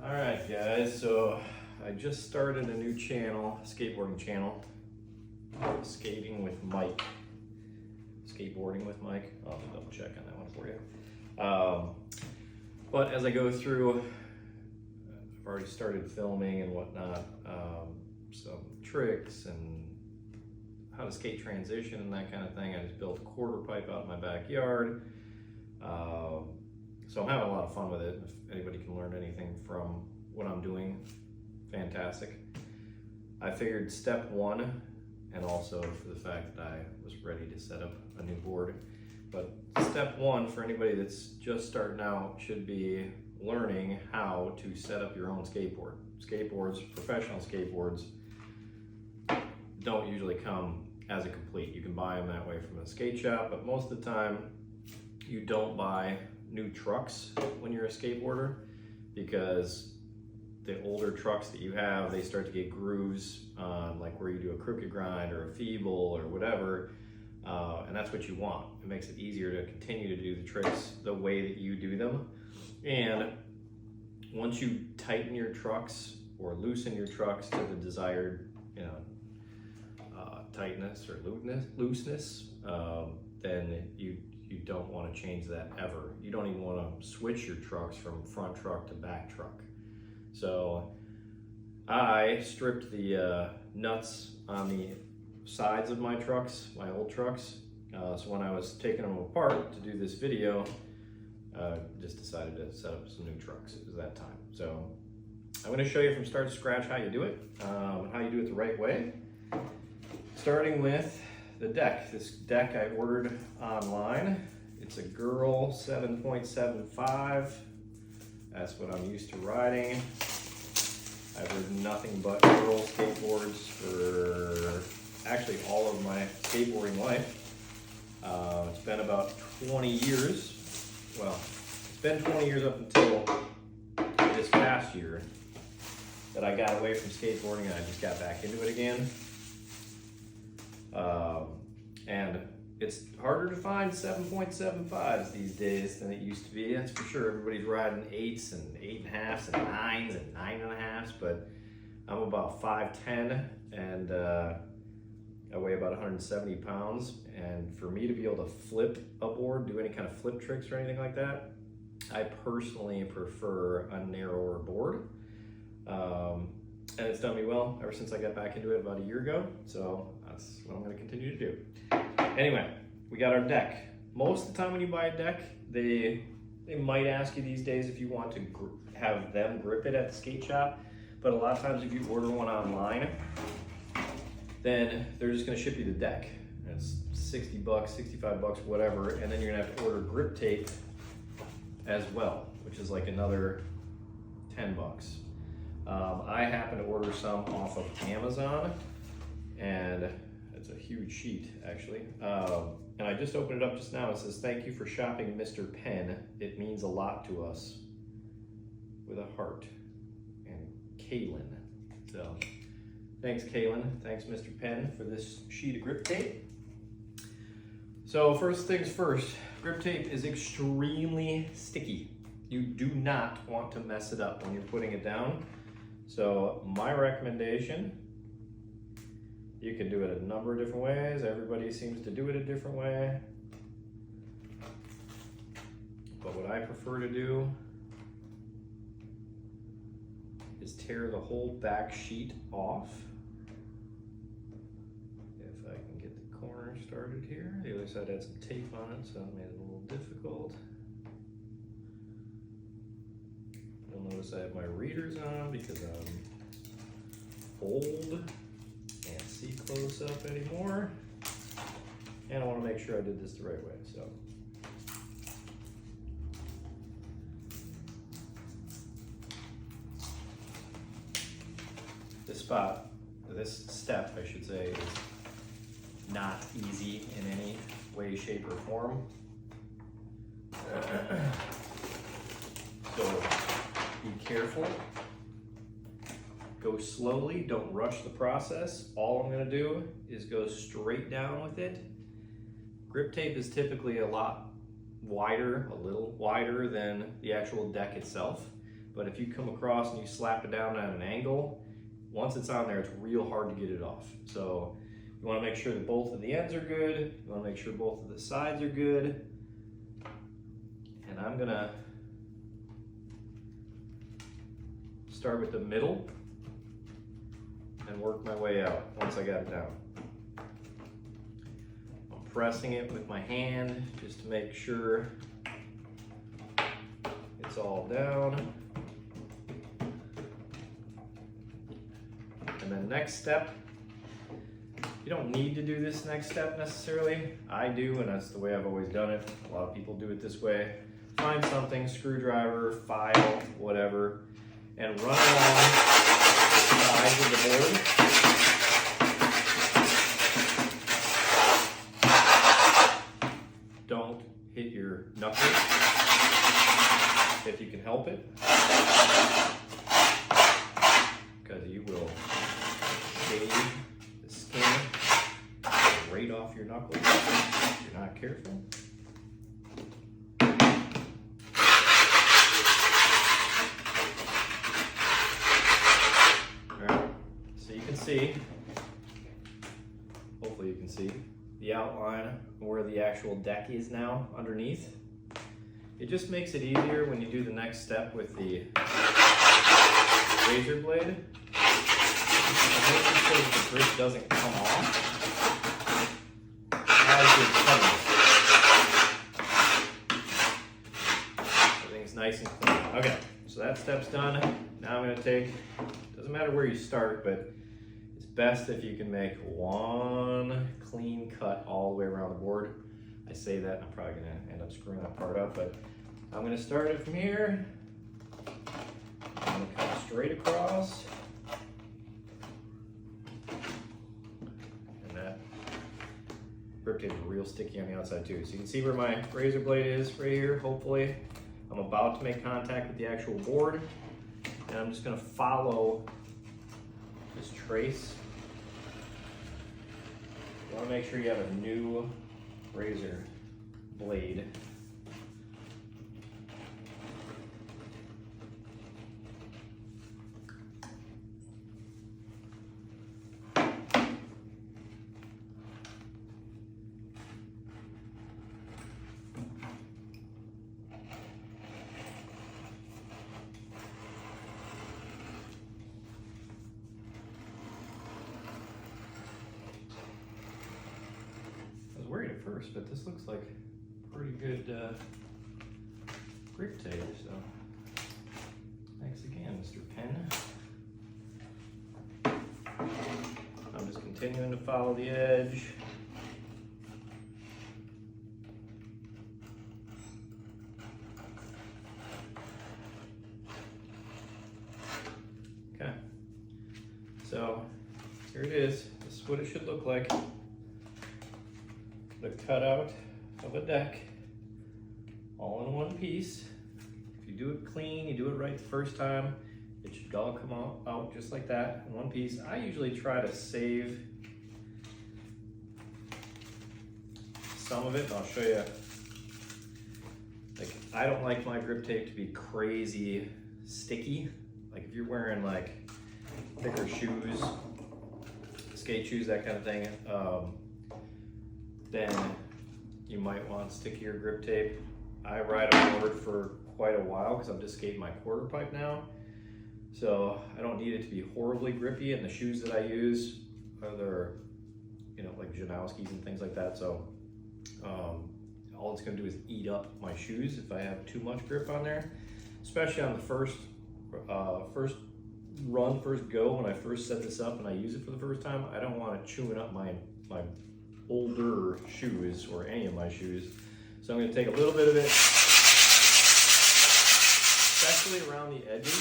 Alright guys, so I just started a new channel, skateboarding channel, Skating with Mike. Skateboarding with Mike. I'll have to double check on that one for you. But as I go through, I've already started filming and whatnot, some tricks and how to skate transition and that kind of thing. I just built a quarter pipe out in my backyard. So I'm having a lot of fun with it. If anybody can learn anything from what I'm doing, fantastic. I figured step one, and also for the fact that I was ready to set up a new board, but step one for anybody that's just starting out should be learning how to set up your own skateboard. Skateboards, professional skateboards, don't usually come as a complete. You can buy them that way from a skate shop, but most of the time you don't buy new trucks when you're a skateboarder, because the older trucks that you have, they start to get grooves on, like where you do a crooked grind or a feeble or whatever, and that's what you want. It makes it easier to continue to do the tricks the way that you do them. And once you tighten your trucks or loosen your trucks to the desired, tightness or looseness, then you don't want to change that ever. You don't even want to switch your trucks from front truck to back truck. So I stripped the nuts on the sides of my trucks, my old trucks. So when I was taking them apart to do this video, just decided to set up some new trucks. It was that time. So I'm going to show you from start to scratch how you do it, how you do it the right way. Starting with the deck. This deck I ordered online. It's a Girl 7.75. That's what I'm used to riding. I've ridden nothing but Girl skateboards for actually all of my skateboarding life. It's been about 20 years. Well, it's been 20 years up until this past year that I got away from skateboarding and I just got back into it again. And it's harder to find 7.75s these days than it used to be. That's for sure. Everybody's riding 8s and 8.5s and 9s and 9.5s, but I'm about 5'10", and I weigh about 170 pounds. And for me to be able to flip a board, do any kind of flip tricks or anything like that, I personally prefer a narrower board. And it's done me well ever since I got back into it about a year ago. So that's what I'm going to continue to do. Anyway, we got our deck. Most of the time when you buy a deck, they might ask you these days if you want to have them grip it at the skate shop. But a lot of times if you order one online, then they're just going to ship you the deck. It's $60, 65 bucks, whatever. And then you're going to have to order grip tape as well, which is like another 10 bucks. I happen to order some off of Amazon, and it's a huge sheet actually. And I just opened it up just now. It says, "Thank you for shopping, Mr. Penn. It means a lot to us," with a heart, and Kaylin. So thanks, Kaylin. Thanks, Mr. Penn, for this sheet of grip tape. So first things first, grip tape is extremely sticky. You do not want to mess it up when you're putting it down. So my recommendation, you can do it a number of different ways. Everybody seems to do it a different way. But what I prefer to do is tear the whole back sheet off. If I can get the corner started here. The other side had some tape on it, so it made it a little difficult. You'll notice I have my readers on because I'm old, can't see close up anymore, and I want to make sure I did this the right way. So this step, I should say, is not easy in any way, shape, or form. So be careful, go slowly, don't rush the process. All I'm gonna do is go straight down with it. Grip tape is typically a little wider than the actual deck itself. but if you come across and you slap it down at an angle, once it's on there, it's real hard to get it off. So you want to make sure that both of the ends are good. You want to make sure both of the sides are good. And I'm gonna start with the middle and work my way out once I got it down. I'm pressing it with my hand just to make sure it's all down. And then next step, you don't need to do this next step necessarily. I do, and that's the way I've always done it. A lot of people do it this way. Find something, screwdriver, file, whatever, and run along the sides of the board. Don't hit your knuckles if you can help it, because you will shave the skin right off your knuckles if you're not careful. Alright, so you can see, hopefully you can see, the outline where the actual deck is now underneath. It just makes it easier when you do the next step with the razor blade. Making sure that the grip doesn't come off as you're cutting. Everything's nice and clean. Okay, so that step's done. Now I'm going to take, doesn't matter where you start, but it's best if you can make one clean cut all the way around the board. I say that, I'm probably going to end up screwing that part up, but I'm going to start it from here. I'm going to cut straight across. And that grip tape is real sticky on the outside too. So you can see where my razor blade is right here, hopefully. I'm about to make contact with the actual board. And I'm just going to follow this trace. You want to make sure you have a new razor blade. Worried at first, but this looks like pretty good grip tape, so thanks again, Mr. Pen. I'm just continuing to follow the edge. Okay, so here it is. This is what it should look like. The cutout of a deck, all in one piece. If you do it clean, you do it right the first time, it should all come out just like that in one piece. I usually try to save some of it, and I'll show you. Like, I don't like my grip tape to be crazy sticky. Like if you're wearing like thicker shoes, skate shoes, that kind of thing, then you might want stickier grip tape. I ride a board for quite a while because I'm just skating my quarter pipe now. So I don't need it to be horribly grippy, and the shoes that I use are, you know, like Janowski's and things like that. So all it's gonna do is eat up my shoes if I have too much grip on there, especially on the first go, when I first set this up and I use it for the first time. I don't want it chewing up my older shoes or any of my shoes. So I'm going to take a little bit of it, especially around the edges.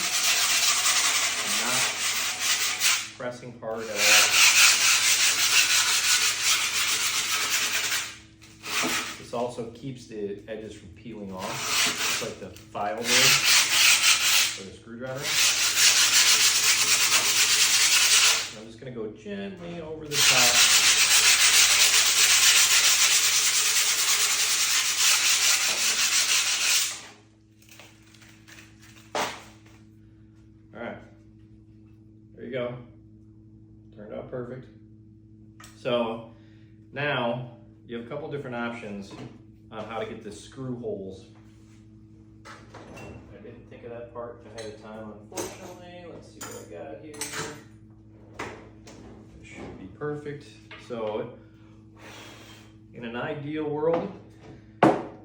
I'm not pressing hard at all. This also keeps the edges from peeling off, just like the file did, or the screwdriver. I'm just going to go gently over the top. go. Turned out perfect. So now you have a couple different options on how to get the screw holes. I didn't think of that part ahead of time, unfortunately. Let's see what I got here. It should be perfect. So in an ideal world,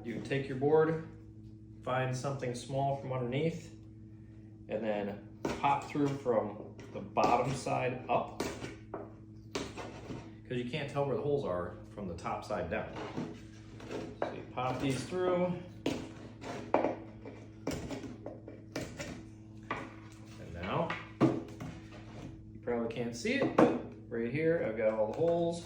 you take your board, find something small from underneath, and then pop through from the bottom side up, because you can't tell where the holes are from the top side down. So you pop these through, and now you probably can't see it, but right here I've got all the holes,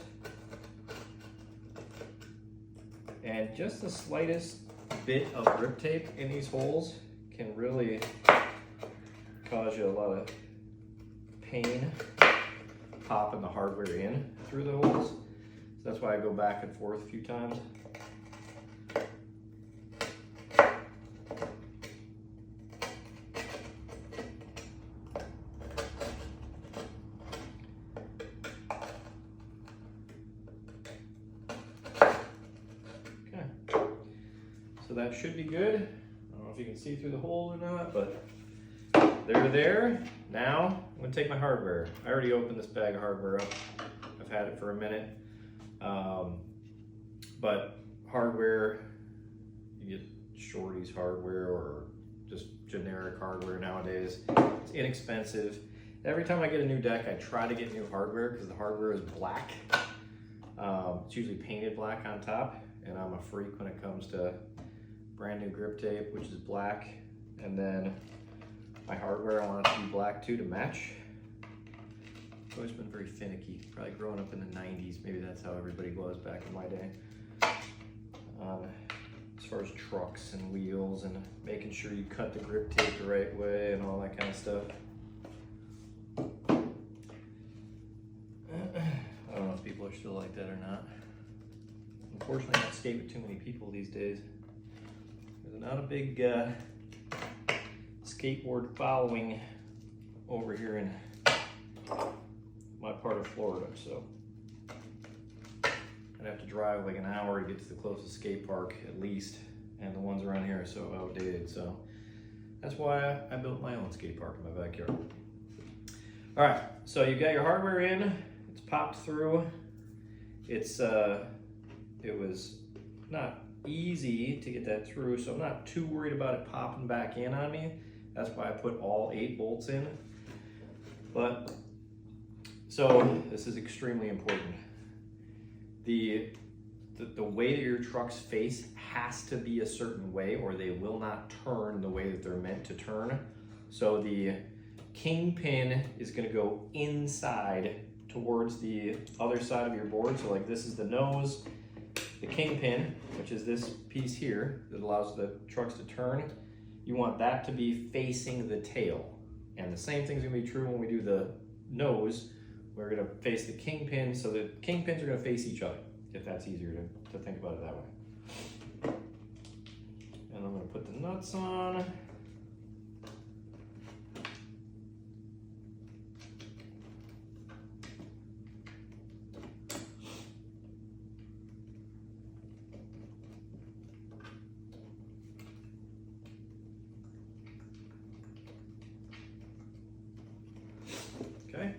and just the slightest bit of grip tape in these holes can really cause you a lot of pain popping the hardware in through the holes. So that's why I go back and forth a few times. Okay, so that should be good. I don't know if you can see through the hole or not, but they're there. Now I'm gonna take my hardware. I already opened this bag of hardware up. I've had it for a minute. But hardware, you get Shorty's hardware or just generic hardware nowadays. It's inexpensive. Every time I get a new deck, I try to get new hardware because the hardware is black. It's usually painted black on top, and I'm a freak when it comes to brand new grip tape, which is black. And then my hardware, I want it to be black too to match. I've always been very finicky, probably growing up in the 90s. Maybe that's how everybody was back in my day. As far as trucks and wheels and making sure you cut the grip tape the right way and all that kind of stuff. I don't know if people are still like that or not. Unfortunately, I don't skate with too many people these days. There's not a big skateboard following over here in my part of Florida, so I'd have to drive like an hour to get to the closest skate park at least, and the ones around here are so outdated. So that's why I built my own skate park in my backyard. All right, so you got your hardware in, it's popped through. It was not easy to get that through, so I'm not too worried about it popping back in on me. That's why I put all 8 bolts in. But, so this is extremely important. The way that your trucks face has to be a certain way, or they will not turn the way that they're meant to turn. So the kingpin is gonna go inside towards the other side of your board. So like this is the nose, the kingpin, which is this piece here that allows the trucks to turn. You want that to be facing the tail. And the same thing's gonna be true when we do the nose. We're gonna face the kingpin, so the kingpins are gonna face each other, if that's easier to think about it that way. And I'm gonna put the nuts on. Okay.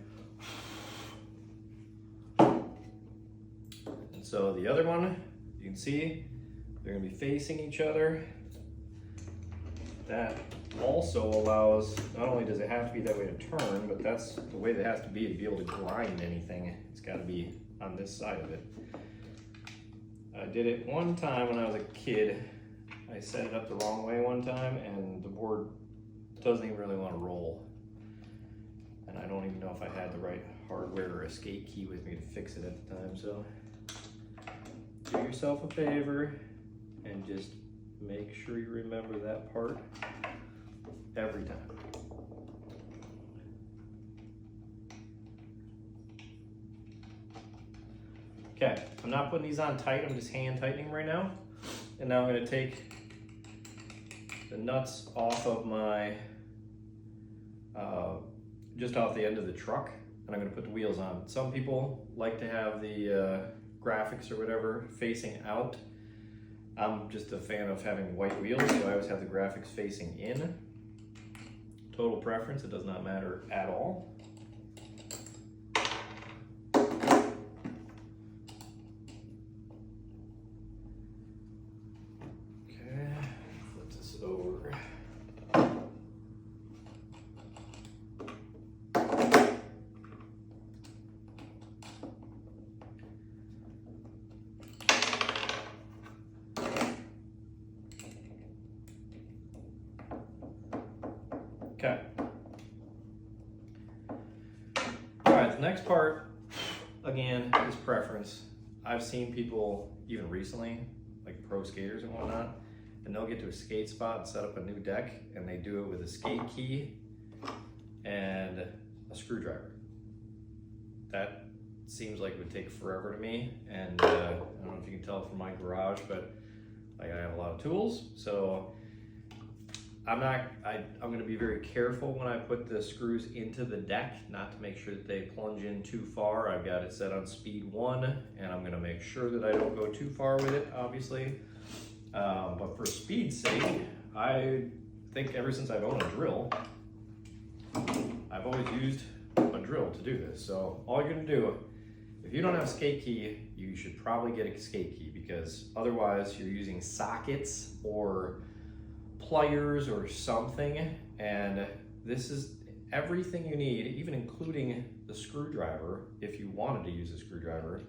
And so the other one, you can see they're gonna be facing each other. That also allows, not only does it have to be that way to turn, but that's the way that it has to be able to grind anything. It's gotta be on this side of it. I did it one time when I was a kid. I set it up the wrong way one time and the board doesn't even really wanna roll. And I don't even know if I had the right hardware or a skate key with me to fix it at the time. So do yourself a favor and just make sure you remember that part every time. Okay, I'm not putting these on tight, I'm just hand tightening right now. And now I'm gonna take the nuts off of my just off the end of the truck, and I'm going to put the wheels on. Some people like to have the graphics or whatever facing out. I'm just a fan of having white wheels, so I always have the graphics facing in. Total preference, it does not matter at all. Okay, flip this over. Okay. All right, the next part, again, is preference. I've seen people, even recently, like pro skaters and whatnot, and they'll get to a skate spot and set up a new deck, and they do it with a skate key and a screwdriver. That seems like it would take forever to me, and I don't know if you can tell from my garage, but like I have a lot of tools, so I'm going to be very careful when I put the screws into the deck, not to make sure that they plunge in too far. I've got it set on speed 1, and I'm going to make sure that I don't go too far with it, obviously. But for speed's sake, I think ever since I've owned a drill, I've always used a drill to do this. So all you're going to do, if you don't have a skate key, you should probably get a skate key, because otherwise you're using sockets or pliers or something, and this is everything you need, even including the screwdriver, if you wanted to use a screwdriver,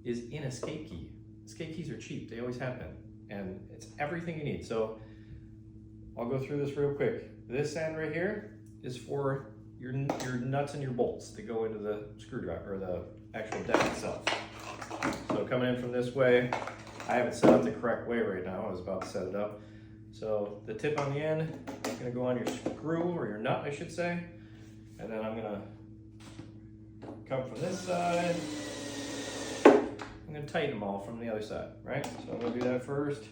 is in a skate key. Skate keys are cheap, they always have been, and it's everything you need. So I'll go through this real quick. This end right here is for your nuts and your bolts that go into the screwdriver, or the actual deck itself. So coming in from this way, I have it set up the correct way right now. I was about to set it up. So the tip on the end is going to go on your screw, or your nut, I should say. And then I'm going to come from this side. I'm going to tighten them all from the other side, right? So I'm going to do that first.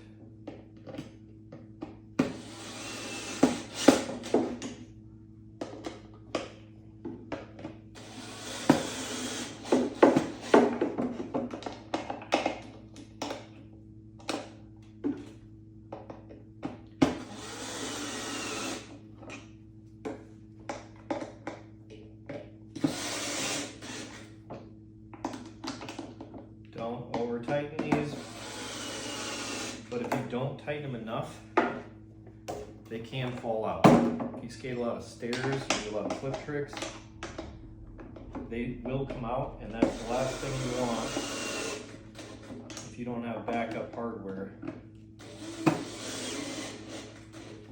Don't over tighten these, but if you don't tighten them enough, they can fall out. If you skate a lot of stairs, you do a lot of flip tricks, they will come out, and that's the last thing you want if you don't have backup hardware.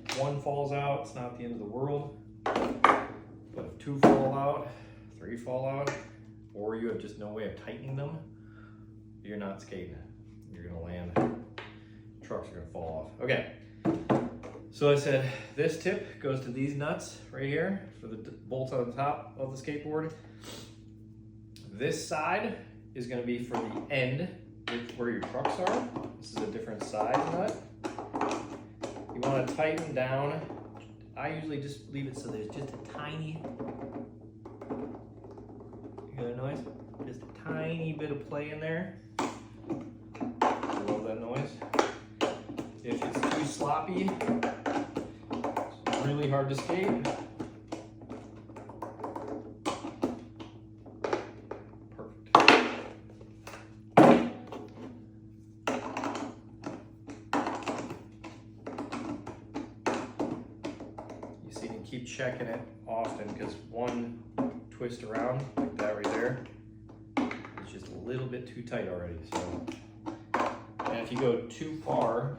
If one falls out, it's not the end of the world, but if 2 fall out, 3 fall out, or you have just no way of tightening them, you're not skating. You're gonna land. Trucks are gonna fall off. Okay, so I said this tip goes to these nuts right here for the bolts on the top of the skateboard. This side is gonna be for the end where your trucks are. This is a different size nut. You wanna tighten down. I usually just leave it so there's just a tiny, you hear that noise? Just a tiny bit of play in there. I love that noise. If it's too sloppy, it's really hard to skate. Perfect. You see, you keep checking it often, because one twist around like that right there, it's just a little bit too tight already. So, and if you go too far,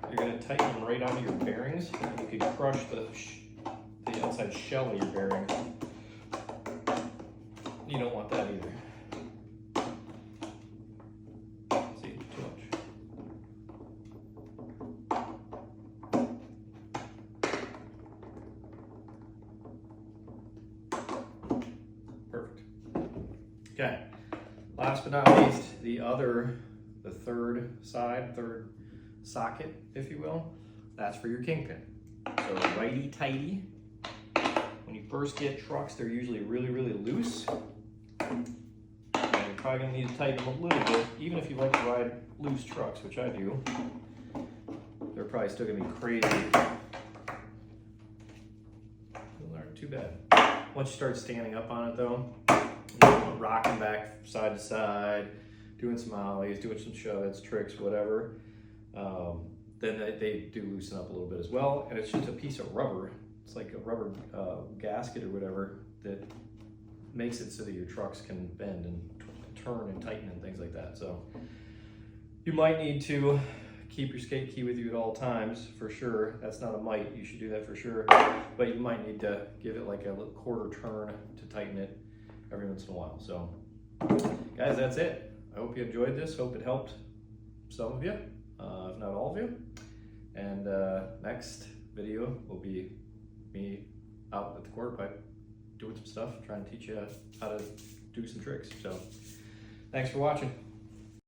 you're going to tighten them right onto your bearings, and you could crush the outside shell of your bearing. You don't want that either. See, too much. Perfect. Okay. Last but not least, the third socket, if you will, that's for your kingpin. So righty tighty, When you first get trucks, they're usually really, really loose. And you're probably gonna need to tighten them a little bit, even if you like to ride loose trucks, which I do. They're probably still gonna be crazy. You'll learn, too bad. Once you start standing up on it though, rocking back side to side, doing some ollies, doing some shove-its, tricks, whatever, then they do loosen up a little bit as well. And it's just a piece of rubber. It's like a rubber gasket or whatever that makes it so that your trucks can bend and turn and tighten and things like that. So you might need to keep your skate key with you at all times, for sure. That's not a might, you should do that for sure. But you might need to give it like a little quarter turn to tighten it every once in a while. So guys, that's it. I hope you enjoyed this. Hope it helped some of you, if not all of you. And next video will be me out at the quarter pipe doing some stuff, trying to teach you how to do some tricks. So thanks for watching.